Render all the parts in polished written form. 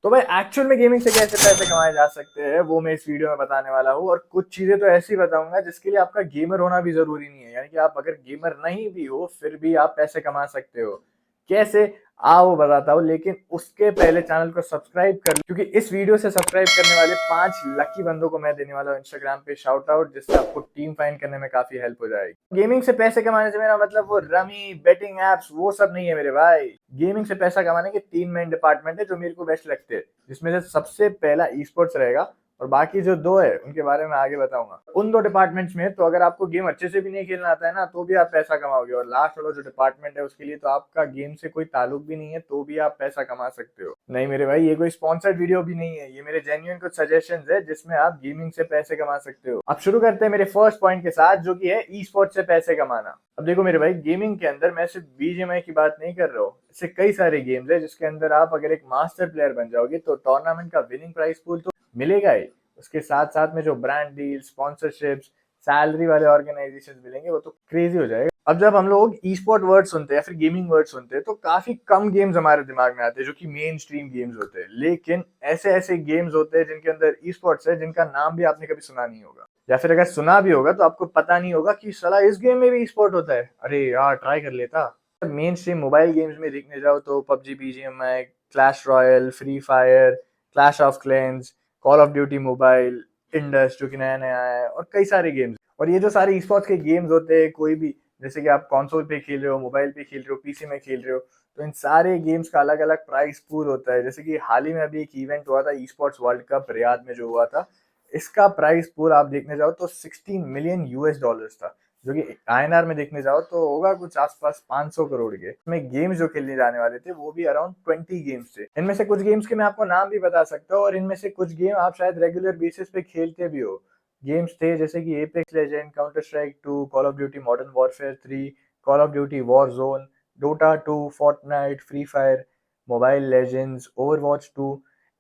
तो भाई एक्चुअल में गेमिंग से कैसे पैसे कमाए जा सकते हैं वो मैं इस वीडियो में बताने वाला हूँ। और कुछ चीजें तो ऐसी बताऊंगा जिसके लिए आपका गेमर होना भी जरूरी नहीं है, यानी कि आप अगर गेमर नहीं भी हो फिर भी आप पैसे कमा सकते हो। कैसे आओ बताता हूँ, लेकिन उसके पहले चैनल को सब्सक्राइब कर लो, क्योंकि इस वीडियो से सब्सक्राइब करने वाले 5 लकी बंदों को मैं देने वाला हूँ इंस्टाग्राम पे शाउट आउट, जिससे आपको टीम फाइंड करने में काफी हेल्प हो जाएगी। गेमिंग से पैसे कमाने से मेरा मतलब वो रमी बेटिंग एप्स वो सब नहीं है मेरे भाई। गेमिंग से पैसा कमाने के 3 मेन डिपार्टमेंट है जो मेरे को बेस्ट लगते हैं, जिसमें से सबसे पहला ई स्पोर्ट्स रहेगा और बाकी जो 2 है उनके बारे में आगे बताऊंगा। उन 2 डिपार्टमेंट्स में तो अगर आपको गेम अच्छे से भी नहीं खेलना आता है ना तो भी आप पैसा कमाओगे, और लास्ट वाला जो डिपार्टमेंट है उसके लिए तो आपका गेम से कोई ताल्लुक भी नहीं है तो भी आप पैसा कमा सकते हो। नहीं मेरे भाई, ये कोई स्पॉन्सर्ड वीडियो भी नहीं है, ये मेरे जेन्युइन कुछ सजेशंस है जिसमें आप गेमिंग से पैसे कमा सकते हो। अब शुरू करते हैं मेरे फर्स्ट पॉइंट के साथ, जो कि है ई स्पोर्ट्स से पैसे कमाना। अब देखो मेरे भाई, गेमिंग के अंदर मैं सिर्फ बीजीएमआई की बात नहीं कर रहा हूँ, इससे कई सारे गेम्स है जिसके अंदर आप अगर एक मास्टर प्लेयर बन जाओगे तो टूर्नामेंट का विनिंग प्राइस पूल तो मिलेगा ही, उसके साथ साथ में जो ब्रांड डील, स्पॉन्सरशिप्स, सैलरी वाले ऑर्गेनाइजेशन मिलेंगे वो तो क्रेजी हो जाएगा। अब जब हम लोग ई स्पोर्ट वर्ड सुनते हैं या फिर गेमिंग वर्ड सुनते हैं तो काफी कम गेम्स हमारे दिमाग में आते हैं जो कि मेन स्ट्रीम गेम्स होते हैं, लेकिन ऐसे ऐसे गेम्स होते हैं जिनके अंदर ई स्पोर्ट्स है जिनका नाम भी आपने कभी सुना नहीं होगा, या फिर अगर सुना भी होगा तो आपको पता नहीं होगा कि साला इस गेम में भी ई स्पोर्ट होता है, अरे यार ट्राई कर लेता। मेन स्ट्रीम मोबाइल गेम्स में देखने जाओ तो PUBG, BGMI, Clash Royale, free fire, clash of clans, call of duty mobile, Indus जो कि नया नया है, और कई सारे गेम्स। और ये जो सारे स्पोर्ट्स के गेम्स होते हैं, कोई भी जैसे कि आप कंसोल पे खेल रहे हो, मोबाइल पे खेल रहे हो, पीसी में खेल रहे हो, तो इन सारे गेम्स का अलग अलग प्राइस पूल होता है। जैसे कि हाल ही में अभी एक इवेंट हुआ था e sports world cup Riyadh में जो हुआ था, इसका प्राइस पूल आप देखने जाओ तो 16 मिलियन यूएस डॉलर्स था, जो कि आईएनआर में देखने जाओ तो होगा कुछ आसपास 500 करोड़ के। इसमें गेम्स जो खेलने जाने वाले थे वो भी अराउंड 20 गेम्स थे। इनमें से कुछ गेम्स के मैं आपको नाम भी बता सकता हूँ, और इनमें से कुछ गेम आप शायद रेगुलर बेसिस पे खेलते भी हो। गेम्स थे जैसे कि Apex Legend, Counter Strike 2, Call of Duty Modern Warfare 3, Call of Duty Warzone, Dota 2, Fortnite, Free Fire, Mobile Legends, Overwatch 2,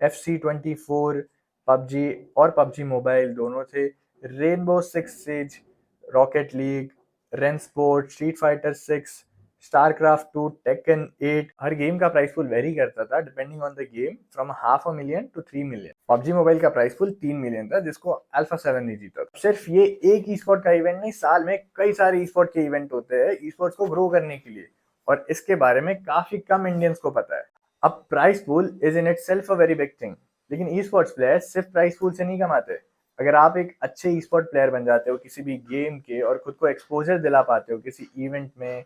FC24, PUBG और पबजी मोबाइल दोनों थे, Rainbow Six Siege, Rocket League, Rennsport, Street Fighter 6, StarCraft 2, Tekken 8। हर game का price pool vary करता था depending on the game, from half a million to 3 million. PUBG mobile का price pool 3 million था, जिसको alpha 7 नहीं जीता। सिर्फ ये एक ई स्पोर्ट का इवेंट नहीं, साल में कई सारे ई स्पोर्ट के इवेंट होते हैं ई स्पोर्ट्स को ग्रो करने के लिए, और इसके बारे में काफी कम इंडियंस को पता है। अब price pool is in itself a very big thing, लेकिन ई स्पोर्ट्स प्लेयर्स सिर्फ प्राइस पूल से नहीं कमाते। अगर आप एक अच्छे ई स्पोर्ट प्लेयर बन जाते हो किसी भी गेम के और खुद को एक्सपोजर दिला पाते हो किसी इवेंट में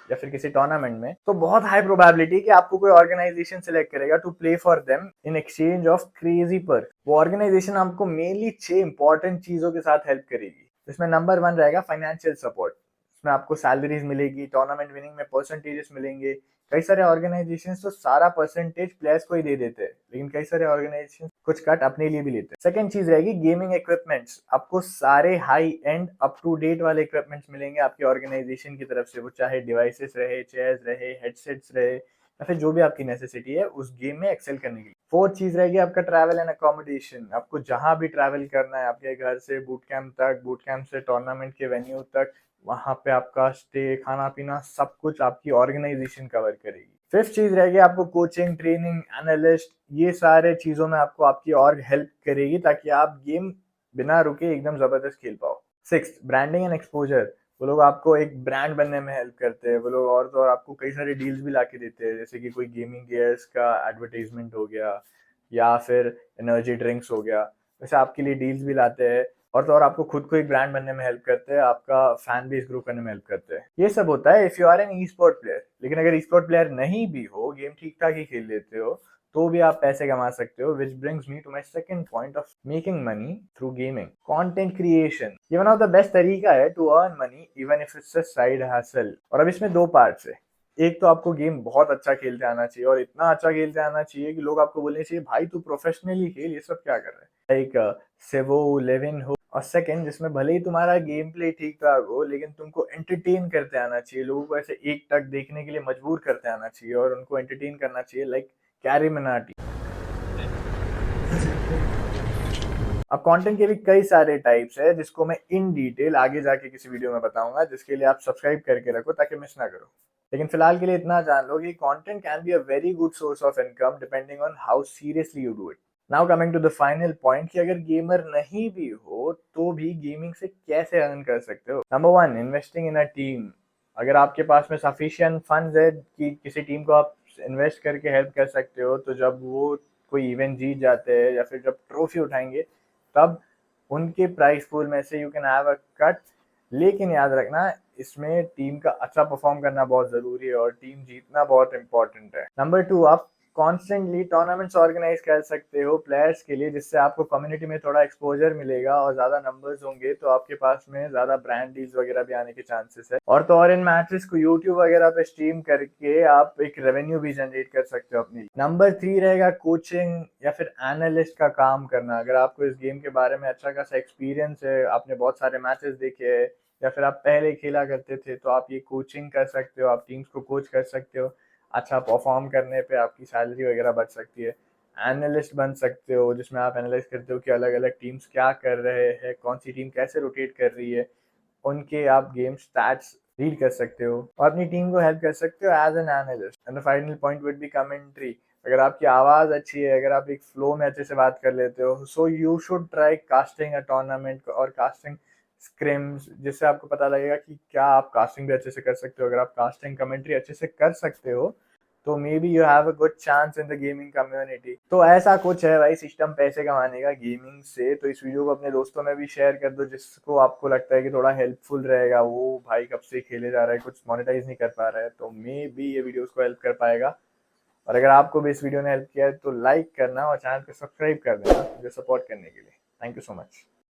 या फिर किसी टूर्नामेंट में, तो बहुत हाई प्रोबेबिलिटी कि आपको कोई ऑर्गेनाइजेशन सिलेक्ट करेगा to play for them in exchange of crazy पर। वो ऑर्गेनाइजेशन आपको मेनली 6 इंपॉर्टेंट चीजों के साथ हेल्प करेगी, जिसमें नंबर 1 रहेगा फाइनेंशियल सपोर्ट। इसमें आपको सैलरीज मिलेगी, टूर्नामेंट विनिंग में परसेंटेजेस मिलेंगे। कई सारे ऑर्गेनाइजेशंस तो सारा परसेंटेज प्लेयर्स को ही दे देते हैं, लेकिन कई सारे ऑर्गेनाइजेशंस कुछ कट अपने लिए भी लेते हैं। सेकंड चीज रहेगी गेमिंग इक्विपमेंट्स। आपको सारे high end up to date वाले इक्विपमेंट्स मिलेंगे आपकी ऑर्गेनाइजेशन की तरफ से, वो चाहे डिवाइसेस रहे, चेयर्स रहे, हेडसेट्स रहे, या फिर जो भी आपकी नेसेसिटी है उस गेम में एक्सेल करने के लिए। फोर्थ चीज रहेगी आपका ट्रैवल एंड अकोमोडेशन। आपको जहां भी ट्रैवल करना है, आपके घर से बूट कैंप तक, बूट कैंप से टूर्नामेंट के वेन्यू तक, वहां पे आपका स्टे, खाना पीना, सब कुछ आपकी ऑर्गेनाइजेशन कवर करेगी। फिफ्थ चीज रहेगी आपको कोचिंग, ट्रेनिंग, एनालिस्ट, ये सारे चीजों में आपको आपकी और हेल्प करेगी ताकि आप गेम बिना रुके एकदम जबरदस्त खेल पाओ। Six, branding and exposure. वो लोग आपको एक ब्रांड बनने में हेल्प करते हैं, वो लोग और तो और आपको कई सारे डील्स भी ला के देते हैं, जैसे कि कोई गेमिंग गियर्स का एडवर्टाइजमेंट हो गया या फिर एनर्जी ड्रिंक्स हो गया, वैसे आपके लिए डील्स भी लाते हैं, और तो और आपको खुद को एक ब्रांड बनने में हेल्प करते हैं, आपका फैन बेस ग्रो करने में हेल्प करते हैं। ये सब होता है if you are an esport player. लेकिन अगर ई स्पोर्ट प्लेयर नहीं भी हो, गेम ठीक ठाक ही खेल लेते हो, तो भी आप पैसे कमा सकते हो, which brings me to my second point of making money through gaming, content creation. ये वन ऑफ द बेस्ट तरीका है to earn money even if it's a side hustle. और अब इसमें 2 पार्ट्स है। एक तो आपको गेम बहुत अच्छा खेलते आना चाहिए, और इतना अच्छा खेलते आना चाहिए कि लोग आपको बोलने चाहिए भाई तू प्रोफेशनली खेल, ये सब क्या कर रहा है, लाइक सेवो, लेविन हो। और सेकंड, जिसमें भले ही तुम्हारा गेम प्ले ठीक ठाक हो लेकिन तुमको एंटरटेन करते आना चाहिए, लोगों को ऐसे एक टक देखने के लिए मजबूर करते आना चाहिए और उनको एंटरटेन करना चाहिए, लाइक कैरी मिनाटी। अब कंटेंट के भी कई सारे टाइप्स है जिसको मैं इन डिटेल आगे जाके किसी वीडियो में बताऊंगा, जिसके लिए आप सब्सक्राइब करके रखो ताकि मिस ना करो। लेकिन फिलहाल के लिए इतना जान लो कि content can be a very good source of income depending on how seriously you do it. Now coming to the final point कि अगर गेमर नहीं भी हो तो भी गेमिंग से कैसे अर्न कर सकते हो। Number one, investing in a team. अगर आपके पास में सफिशिएंट फंड्स है कि किसी टीम को आप इन्वेस्ट करके हेल्प कर सकते हो, तो जब वो कोई इवेंट जीत जाते हैं या फिर जब ट्रॉफी उठाएंगे तब उनके प्राइस पूल में से you can have a cut. लेकिन याद रखना, इसमें टीम का अच्छा परफॉर्म करना बहुत जरूरी है और टीम जीतना बहुत इंपॉर्टेंट है। नंबर टू, आप कॉन्स्टेंटली टूर्नामेंट्स ऑर्गेनाइज कर सकते हो प्लेयर्स के लिए, जिससे आपको कम्युनिटी में थोड़ा एक्सपोजर मिलेगा और ज्यादा नंबर्स होंगे तो आपके पास में ज्यादा ब्रांड डील्स वगैरह भी आने के चांसेस है। और तो और इन मैचेस को यूट्यूब वगैरह पे स्ट्रीम करके आप एक रेवेन्यू भी जनरेट कर सकते हो अपनी। नंबर थ्री रहेगा कोचिंग या फिर एनालिस्ट का काम करना। अगर आपको इस गेम के बारे में अच्छा खासा एक्सपीरियंस है, आपने बहुत सारे मैचेस देखे हैं या फिर आप पहले खेला करते थे, तो आप ये कोचिंग कर सकते हो, आप टीम्स को कोच कर सकते हो। अच्छा परफॉर्म करने पे आपकी सैलरी वगैरह बढ़ सकती है। एनालिस्ट बन सकते हो जिसमें आप एनालाइज करते हो कि अलग अलग टीम्स क्या कर रहे हैं, कौन सी टीम कैसे रोटेट कर रही है, उनके आप गेम स्टैट्स रीड कर सकते हो और अपनी टीम को हेल्प कर सकते हो as an analyst. And the final point would be commentary. अगर आपकी आवाज अच्छी है, अगर आप एक फ्लो में अच्छे से बात कर लेते हो, so you should try casting a tournament और कास्टिंग स्क्रिम्स, जिससे आपको पता लगेगा कि क्या आप कास्टिंग भी अच्छे से कर सकते हो। अगर आप कास्टिंग कमेंट्री अच्छे से कर सकते हो तो may be you have a good chance in the gaming community. तो ऐसा कुछ है भाई सिस्टम पैसे कमाने का गेमिंग से। तो इस वीडियो को अपने दोस्तों में भी शेयर कर दो जिसको आपको लगता है कि थोड़ा हेल्पफुल रहेगा। वो भाई कब से खेले जा रहा है, कुछ मोनेटाइज नहीं कर पा रहा है, तो मे बी ये वीडियो उसको हेल्प कर पाएगा। और अगर आपको भी इस वीडियो ने हेल्प किया है तो लाइक करना और चैनल को सब्सक्राइब कर देना मुझे सपोर्ट करने के लिए। Thank you so much.